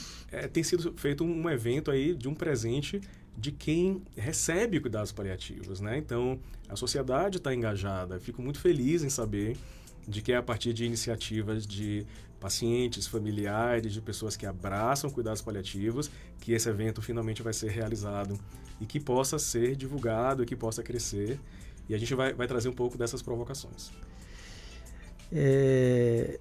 tem sido feito um evento aí de um presente de quem recebe cuidados paliativos, né? Então, a sociedade está engajada. Fico muito feliz em saber de que é a partir de iniciativas de pacientes, familiares, de pessoas que abraçam cuidados paliativos, que esse evento finalmente vai ser realizado e que possa ser divulgado e que possa crescer. E a gente vai trazer um pouco dessas provocações.
É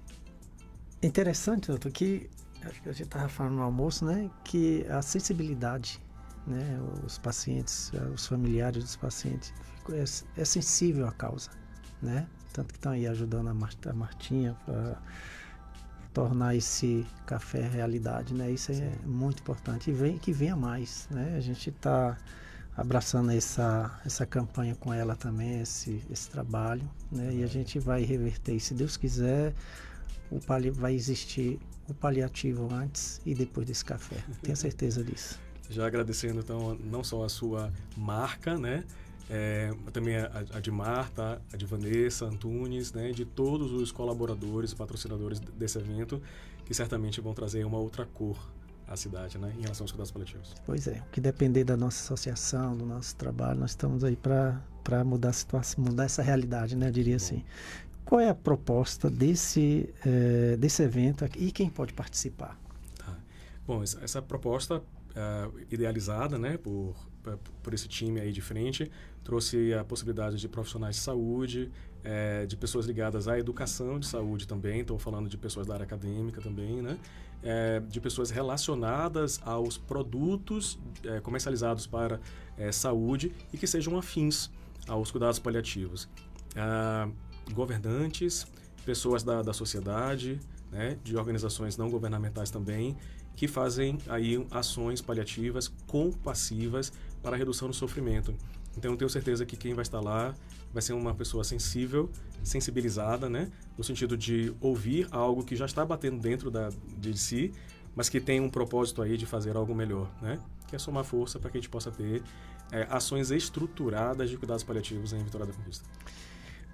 interessante, doutor, que acho que a gente estava falando no almoço, né, que a sensibilidade, né, os pacientes, os familiares dos pacientes, é sensível à causa, né? Tanto que estão aí ajudando a Martinha para tornar esse café realidade, né? Isso é muito importante e que venha mais, né? A gente está abraçando essa campanha com ela também, esse trabalho, né? E a gente vai reverter, e se Deus quiser, vai existir o paliativo antes e depois desse café. Tenho certeza disso.
Já agradecendo, então, não só a sua marca, né? Também a de Marta, a de Vanessa Antunes, né? De todos os colaboradores e patrocinadores desse evento, que certamente vão trazer uma outra cor à cidade, né? Em relação aos cuidados paliativos.
Pois é, o que depender da nossa associação, do nosso trabalho, nós estamos aí para mudar a situação, mudar essa realidade, né? Eu diria assim. Qual é a proposta desse evento aqui, e quem pode participar?
Tá. Bom, essa proposta idealizada, né, por esse time aí de frente, trouxe a possibilidade de profissionais de saúde, de pessoas ligadas à educação de saúde também, estou falando de pessoas da área acadêmica também, né, de pessoas relacionadas aos produtos comercializados para saúde e que sejam afins aos cuidados paliativos. Governantes, pessoas da sociedade, né, de organizações não governamentais também, que fazem aí ações paliativas compassivas para a redução do sofrimento. Então, eu tenho certeza que quem vai estar lá vai ser uma pessoa sensível, sensibilizada, né, no sentido de ouvir algo que já está batendo dentro de si, mas que tem um propósito aí de fazer algo melhor, né, que é somar força para que a gente possa ter ações estruturadas de cuidados paliativos em Vitória da Conquista.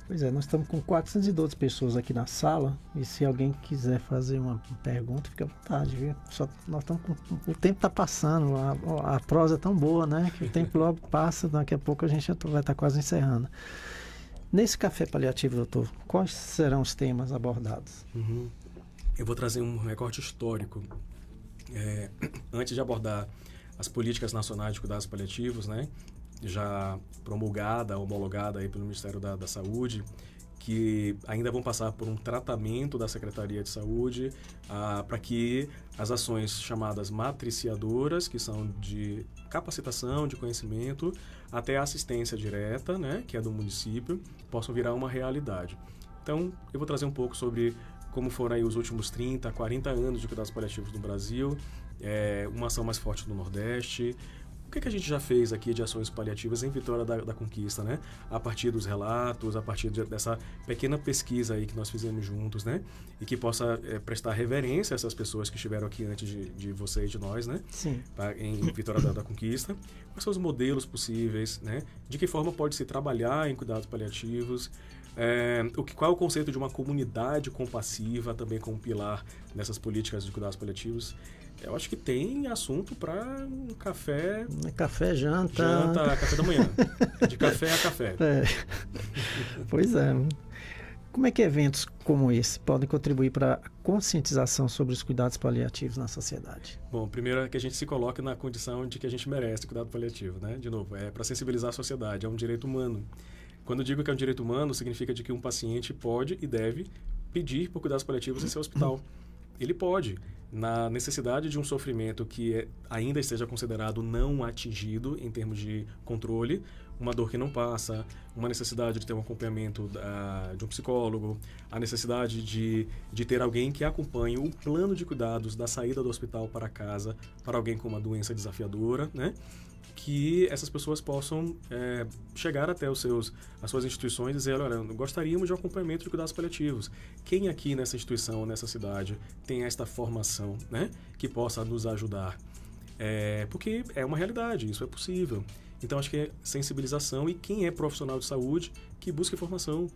Pois é, nós estamos com 412 pessoas aqui na sala, e se alguém quiser fazer uma pergunta, fica à vontade, viu? Nós estamos o tempo está passando, a prosa é tão boa, né? Que o tempo logo passa, daqui a pouco a gente já vai estar quase encerrando. Nesse café paliativo, doutor, quais serão os temas abordados?
Eu vou trazer um recorte histórico. Antes de abordar as políticas nacionais de cuidados paliativos, né? Já promulgada, homologada aí pelo Ministério da Saúde, que ainda vão passar por um tratamento da Secretaria de Saúde para que as ações chamadas matriciadoras, que são de capacitação, de conhecimento, até a assistência direta, né, que é do município, possam virar uma realidade. Então, eu vou trazer um pouco sobre como foram aí os últimos 30, 40 anos de cuidados paliativos no Brasil, uma ação mais forte no Nordeste. O que a gente já fez aqui de ações paliativas em Vitória da Conquista, né? A partir dos relatos, a partir dessa pequena pesquisa aí que nós fizemos juntos, né? E que possa prestar reverência a essas pessoas que estiveram aqui antes de você e de nós, né?
Sim.
Em Vitória da Conquista. Quais são os modelos possíveis, né? De que forma pode se trabalhar em cuidados paliativos? Qual é o conceito de uma comunidade compassiva também como pilar nessas políticas de cuidados paliativos? Eu acho que tem assunto para um café...
Café, janta,
café da manhã. De café a café.
Pois é. Como é que eventos como esse podem contribuir para a conscientização sobre os cuidados paliativos na sociedade?
Bom, primeiro é que a gente se coloque na condição de que a gente merece cuidado paliativo, né? De novo, é para sensibilizar a sociedade, é um direito humano. Quando eu digo que é um direito humano, significa de que um paciente pode e deve pedir por cuidados paliativos em seu hospital. Ele pode, na necessidade de um sofrimento que ainda esteja considerado não atingido em termos de controle, uma dor que não passa, uma necessidade de ter um acompanhamento de um psicólogo, a necessidade de ter alguém que acompanhe o plano de cuidados da saída do hospital para casa, para alguém com uma doença desafiadora, né? Que essas pessoas possam chegar até as suas instituições e dizer, olha, gostaríamos de um acompanhamento de cuidados paliativos. Quem aqui nessa instituição, nessa cidade, tem esta formação, né, que possa nos ajudar? Porque é uma realidade, isso é possível. Então, acho que é sensibilização e quem é profissional de saúde que busque formação.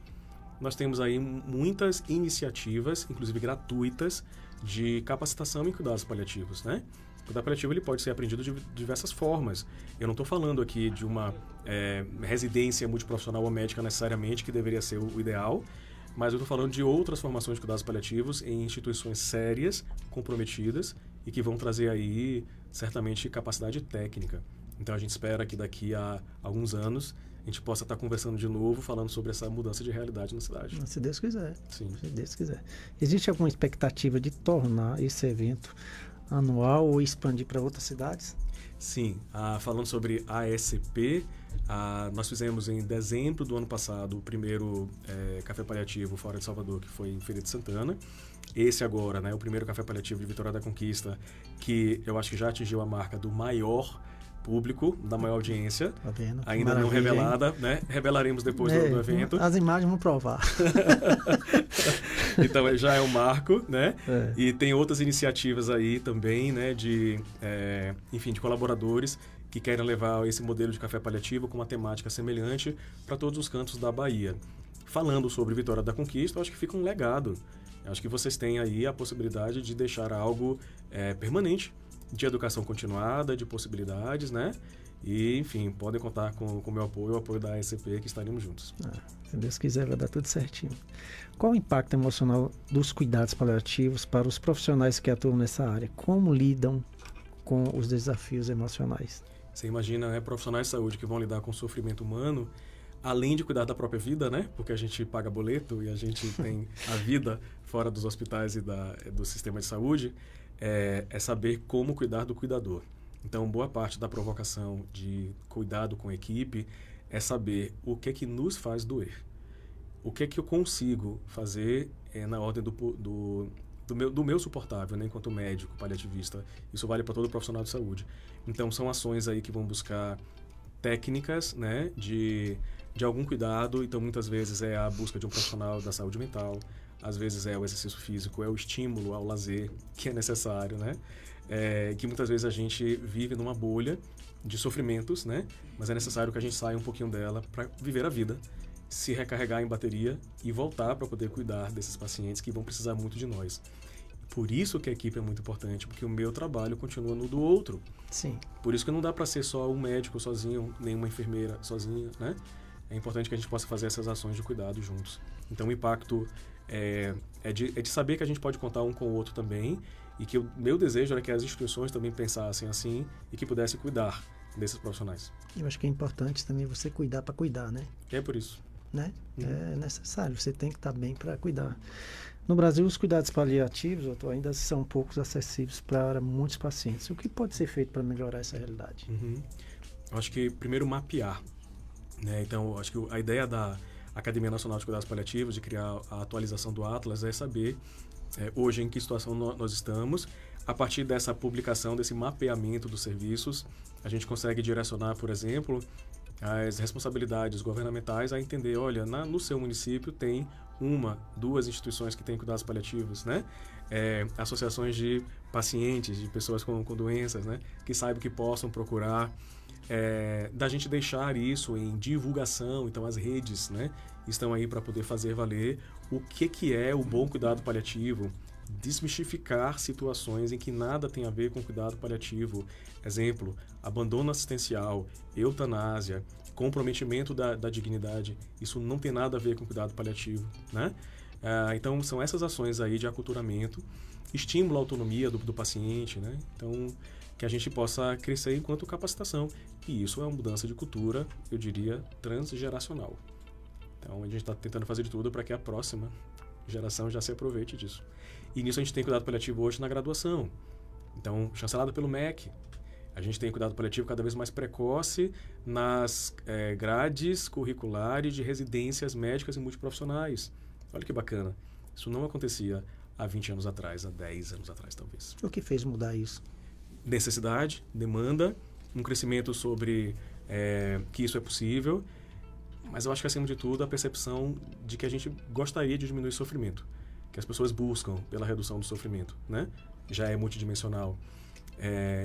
Nós temos aí muitas iniciativas, inclusive gratuitas, de capacitação em cuidados paliativos, né? O cuidado paliativo ele pode ser aprendido de diversas formas. Eu não estou falando aqui de uma residência multiprofissional ou médica necessariamente, que deveria ser o ideal, mas eu estou falando de outras formações de cuidados paliativos em instituições sérias, comprometidas e que vão trazer aí, certamente, capacidade técnica. Então, a gente espera que daqui a alguns anos a gente possa estar conversando de novo, falando sobre essa mudança de realidade na cidade.
Se Deus quiser.
Sim.
Se Deus quiser. Existe alguma expectativa de tornar esse evento anual ou expandir para outras cidades?
Sim. Falando sobre a ASP, nós fizemos em dezembro do ano passado o primeiro café paliativo fora de Salvador, que foi em Feira de Santana. Esse agora, né, o primeiro café paliativo de Vitória da Conquista, que eu acho que já atingiu a marca do maior público, da maior audiência,
tá vendo?
Ainda não revelada, hein? Né? Revelaremos depois do evento.
As imagens vão provar.
Então já é um marco, né? E tem outras iniciativas aí também, né? De colaboradores que querem levar esse modelo de café paliativo com uma temática semelhante para todos os cantos da Bahia. Falando sobre Vitória da Conquista, eu acho que fica um legado. Eu acho que vocês têm aí a possibilidade de deixar algo permanente, de educação continuada, de possibilidades, né? E, enfim, podem contar com o meu apoio, o apoio da ASP, que estaremos juntos.
Se Deus quiser, vai dar tudo certinho. Qual o impacto emocional dos cuidados paliativos para os profissionais que atuam nessa área? Como lidam com os desafios emocionais?
Você imagina, né, profissionais de saúde que vão lidar com o sofrimento humano, além de cuidar da própria vida, né? Porque a gente paga boleto e a gente tem a vida fora dos hospitais e do sistema de saúde, é saber como cuidar do cuidador. Então, boa parte da provocação de cuidado com a equipe é saber o que é que nos faz doer. O que é que eu consigo fazer na ordem do meu suportável, né, enquanto médico, paliativista. Isso vale para todo profissional de saúde. Então, são ações aí que vão buscar técnicas, né, de algum cuidado. Então, muitas vezes é a busca de um profissional da saúde mental, às vezes é o exercício físico, é o estímulo ao lazer que é necessário, né? Que muitas vezes a gente vive numa bolha de sofrimentos, né? Mas é necessário que a gente saia um pouquinho dela para viver a vida, se recarregar em bateria e voltar para poder cuidar desses pacientes que vão precisar muito de nós. Por isso que a equipe é muito importante, porque o meu trabalho continua no do outro.
Sim.
Por isso que não dá para ser só um médico sozinho, nem uma enfermeira sozinha, né? É importante que a gente possa fazer essas ações de cuidado juntos. Então, o impacto é de saber que a gente pode contar um com o outro também e que o meu desejo era que as instituições também pensassem assim e que pudessem cuidar desses profissionais.
Eu acho que é importante também você cuidar para cuidar, né?
É por isso.
Né? É necessário, você tem que estar bem para cuidar. No Brasil, os cuidados paliativos, doutor, ainda são poucos acessíveis para muitos pacientes. O que pode ser feito para melhorar essa realidade?
Eu acho que, primeiro, mapear. Né? Então, acho que a ideia da Academia Nacional de Cuidados Paliativos, de criar a atualização do Atlas, é saber hoje em que situação nós estamos. A partir dessa publicação, desse mapeamento dos serviços, a gente consegue direcionar, por exemplo, as responsabilidades governamentais a entender, olha, no seu município tem 1, 2 instituições que têm cuidados paliativos, né? Associações de pacientes, de pessoas com doenças, né? Que saibam que possam procurar. Da gente deixar isso em divulgação, então as redes, né, estão aí para poder fazer valer o que é o bom cuidado paliativo desmistificar situações em que nada tem a ver com cuidado paliativo. Exemplo, abandono assistencial, eutanásia, comprometimento da dignidade. Isso não tem nada a ver com cuidado paliativo, né? Então, são essas ações aí de aculturamento, estímulo à autonomia do paciente, né? Então, que a gente possa crescer enquanto capacitação. E isso é uma mudança de cultura, eu diria, transgeracional. Então, a gente está tentando fazer de tudo para que a próxima geração já se aproveite disso. E nisso a gente tem cuidado paliativo hoje na graduação. Então, chancelado pelo MEC, a gente tem cuidado paliativo cada vez mais precoce nas grades curriculares de residências médicas e multiprofissionais. Olha que bacana. Isso não acontecia há 20 anos atrás, há 10 anos atrás, talvez.
O que fez mudar isso?
Necessidade, demanda, um crescimento sobre que isso é possível, mas eu acho que, acima de tudo, a percepção de que a gente gostaria de diminuir o sofrimento, que as pessoas buscam pela redução do sofrimento, né? Já é multidimensional.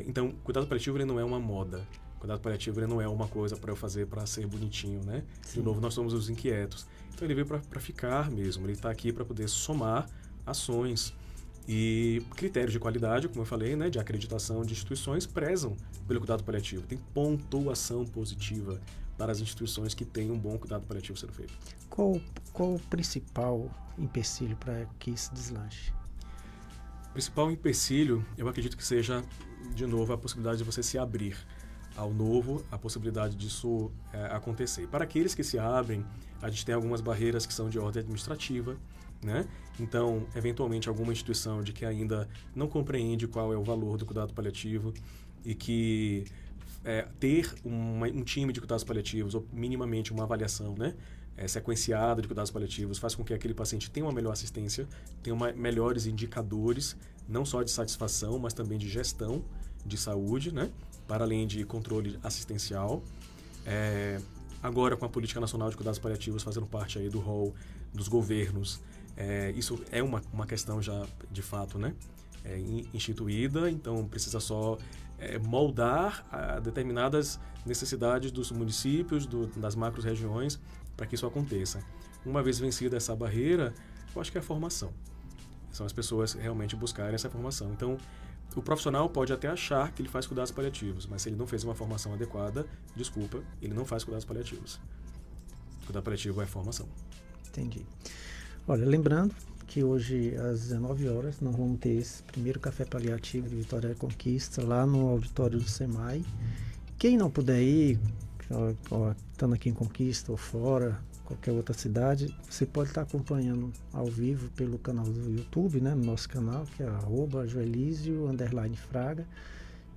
Então, cuidado paliativo ele não é uma moda. Cuidado paliativo ele não é uma coisa para eu fazer para ser bonitinho, né?
Sim.
De novo, nós somos os inquietos. Então, ele veio para ficar mesmo. Ele está aqui para poder somar ações e critérios de qualidade, como eu falei, né? De acreditação de instituições prezam pelo cuidado paliativo. Tem pontuação positiva para as instituições que têm um bom cuidado paliativo sendo feito.
Qual o principal empecilho para que isso deslanche?
O principal empecilho, eu acredito que seja, de novo, a possibilidade de você se abrir ao novo, a possibilidade disso acontecer. Para aqueles que se abrem, a gente tem algumas barreiras que são de ordem administrativa, né? Então, eventualmente, alguma instituição de que ainda não compreende qual é o valor do cuidado paliativo e que ter um time de cuidados paliativos, ou minimamente uma avaliação, né? Sequenciada de cuidados paliativos, faz com que aquele paciente tenha uma melhor assistência, tenha melhores indicadores, não só de satisfação, mas também de gestão de saúde, né? Para além de controle assistencial. Agora, com a Política Nacional de Cuidados Paliativos fazendo parte aí do rol dos governos, isso é uma questão já, de fato, né? Instituída, então precisa só moldar a determinadas necessidades dos municípios, das macro-regiões, para que isso aconteça. Uma vez vencida essa barreira, eu acho que é a formação. São as pessoas realmente buscarem essa formação. Então, o profissional pode até achar que ele faz cuidados paliativos, mas se ele não fez uma formação adequada, desculpa, ele não faz cuidados paliativos. Cuidado paliativo é formação.
Entendi. Olha, lembrando que hoje, às 19 horas, nós vamos ter esse primeiro café paliativo de Vitória da Conquista, lá no auditório do SEMAI. Quem não puder ir, estando aqui em Conquista ou fora, qualquer outra cidade, você pode estar acompanhando ao vivo pelo canal do YouTube, né, no nosso canal, que é @joelizio_fraga.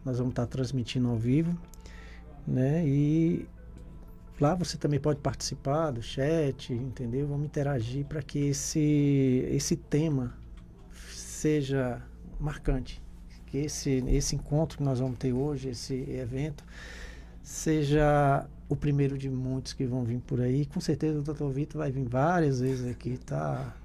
Nós vamos estar transmitindo ao vivo, né, e lá você também pode participar do chat, entendeu? Vamos interagir para que esse tema seja marcante, que esse encontro que nós vamos ter hoje, esse evento, seja o primeiro de muitos que vão vir por aí. Com certeza o Dr. Vitor vai vir várias vezes aqui, tá,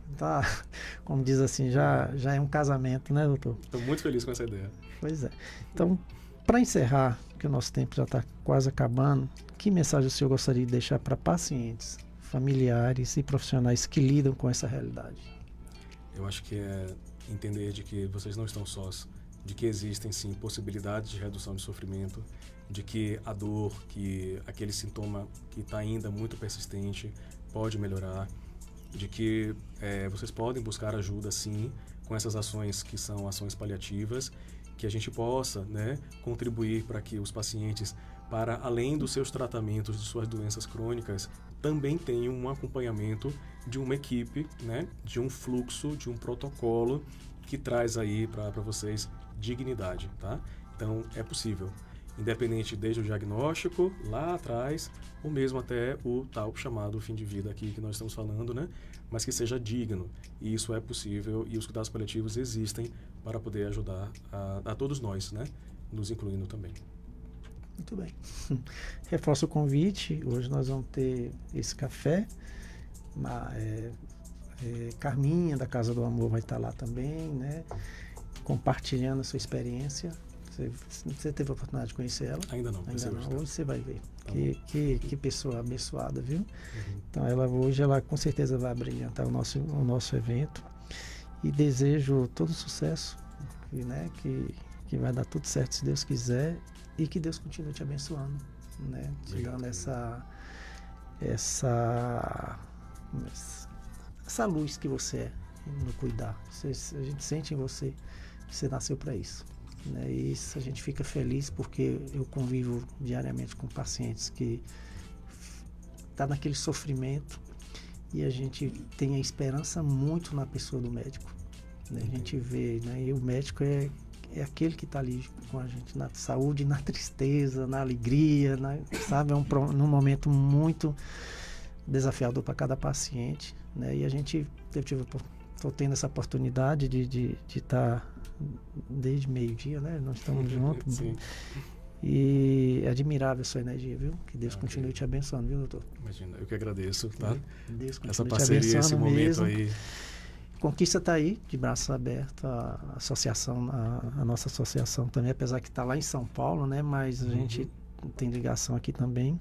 como diz assim, já é um casamento, né, doutor?
Estou muito feliz com essa ideia.
Pois é. Então, para encerrar, que o nosso tempo já está quase acabando, que mensagem o senhor gostaria de deixar para pacientes, familiares e profissionais que lidam com essa realidade? Eu
acho que é entender de que vocês não estão sós, de que existem sim possibilidades de redução de sofrimento, de que a dor, que aquele sintoma que está ainda muito persistente pode melhorar, de que vocês podem buscar ajuda sim com essas ações que são ações paliativas, que a gente possa, né, contribuir para que os pacientes, para além dos seus tratamentos de suas doenças crônicas, também tenham um acompanhamento de uma equipe, né, de um fluxo, de um protocolo que traz aí para vocês dignidade, tá? Então, é possível, independente desde o diagnóstico, lá atrás, ou mesmo até o tal chamado fim de vida aqui que nós estamos falando, né? Mas que seja digno. E isso é possível e os cuidados paliativos existem para poder ajudar a todos nós, né? Nos incluindo também.
Muito bem. Reforço o convite. Hoje nós vamos ter esse café. Carminha, da Casa do Amor, vai estar lá também, né? Compartilhando a sua experiência. Você teve a oportunidade de conhecer ela?
Ainda não.
Ainda não. Hoje você vai ver.
Tá
que pessoa abençoada, viu? Então, ela com certeza vai brilhantar o nosso evento. e desejo todo sucesso, né? Que vai dar tudo certo se Deus quiser e que Deus continue te abençoando, né? Te dando essa luz que você é no cuidar. A gente sente em você que você nasceu para isso, né? E isso a gente fica feliz porque eu convivo diariamente com pacientes que tá naquele sofrimento e a gente tem a esperança muito na pessoa do médico, né? A gente vê, né? E o médico é aquele que está ali com a gente na saúde, na tristeza, na alegria, sabe? Num momento muito desafiador para cada paciente, né? E estou tendo essa oportunidade de estar desde meio-dia, né? Nós estamos juntos.
Sim.
E é admirável a sua energia, viu? Que Deus continue te abençoando, viu, doutor?
Imagina, eu que agradeço, tá?
Deus continue
essa
te
parceria, esse momento
mesmo.
aí.
Conquista está aí, de braços abertos, a associação, a nossa associação também, apesar que está lá em São Paulo, né? Mas a gente tem ligação aqui também.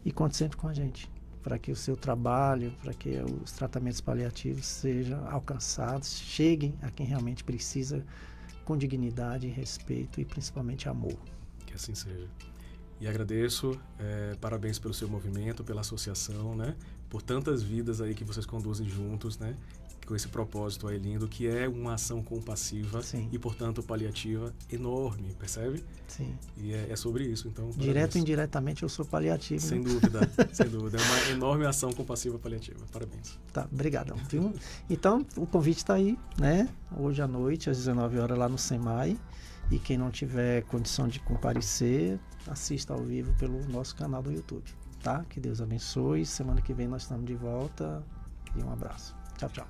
E conte sempre com a gente, para que o seu trabalho, para que os tratamentos paliativos sejam alcançados, cheguem a quem realmente precisa, com dignidade, respeito e principalmente amor.
Que assim seja. E agradeço, parabéns pelo seu movimento, pela associação, né? Por tantas vidas aí que vocês conduzem juntos, né? Com esse propósito aí lindo, que é uma ação compassiva. Sim. E, portanto, paliativa enorme, percebe?
Sim.
E é sobre isso, então...
Direto
parabéns.
ou indiretamente eu sou paliativo.
Sem dúvida, sem dúvida. É uma enorme ação compassiva paliativa. Parabéns.
Tá, obrigadão, viu? Então, o convite está aí, né? Hoje à noite, às 19 horas, lá no SEMAI. E quem não tiver condição de comparecer, assista ao vivo pelo nosso canal do YouTube, tá? Que Deus abençoe. Semana que vem nós estamos de volta. E um abraço. Tchau, tchau.